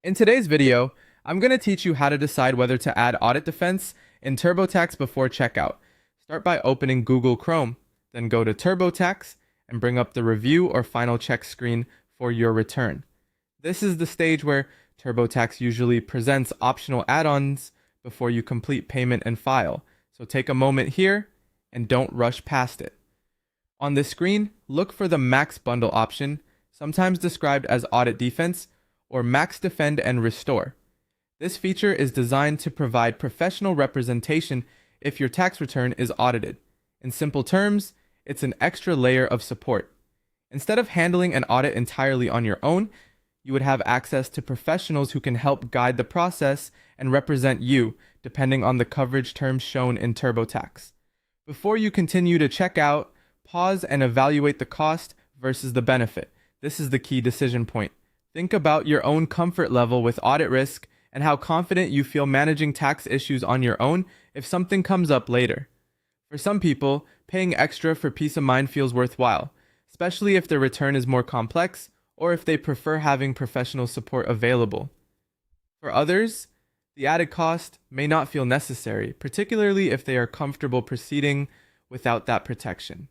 In today's video, I'm going to teach you how to decide whether to add audit defense in TurboTax before checkout. Start by opening Google Chrome, then go to TurboTax and bring up the review or final check screen for your return. This is the stage where TurboTax usually presents optional add-ons before you complete payment and file. So take a moment here and don't rush past it. On this screen, look for the Max Bundle option, sometimes described as Audit Defense, or Max Defend and Restore. This feature is designed to provide professional representation if your tax return is audited. In simple terms, it's an extra layer of support. Instead of handling an audit entirely on your own, you would have access to professionals who can help guide the process and represent you, depending on the coverage terms shown in TurboTax. Before you continue to check out, pause and evaluate the cost versus the benefit. This is the key decision point. Think about your own comfort level with audit risk and how confident you feel managing tax issues on your own if something comes up later. For some people, paying extra for peace of mind feels worthwhile, especially if their return is more complex or if they prefer having professional support available. For others, the added cost may not feel necessary, particularly if they are comfortable proceeding without that protection.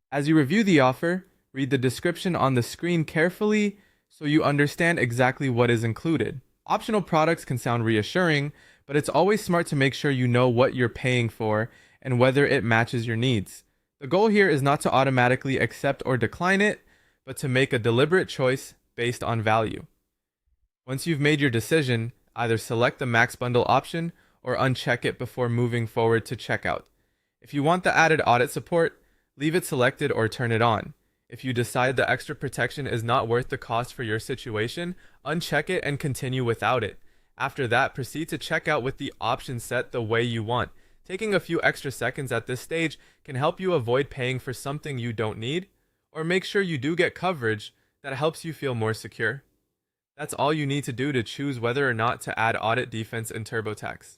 As you review the offer, read the description on the screen carefully so you understand exactly what is included. Optional products can sound reassuring, but it's always smart to make sure you know what you're paying for and whether it matches your needs. The goal here is not to automatically accept or decline it, but to make a deliberate choice based on value. Once you've made your decision, either select the Max Bundle option or uncheck it before moving forward to checkout. If you want the added audit support, leave it selected or turn it on. If you decide the extra protection is not worth the cost for your situation, uncheck it and continue without it. After that, proceed to checkout with the option set the way you want. Taking a few extra seconds at this stage can help you avoid paying for something you don't need, or make sure you do get coverage that helps you feel more secure. That's all you need to do to choose whether or not to add audit defense in TurboTax.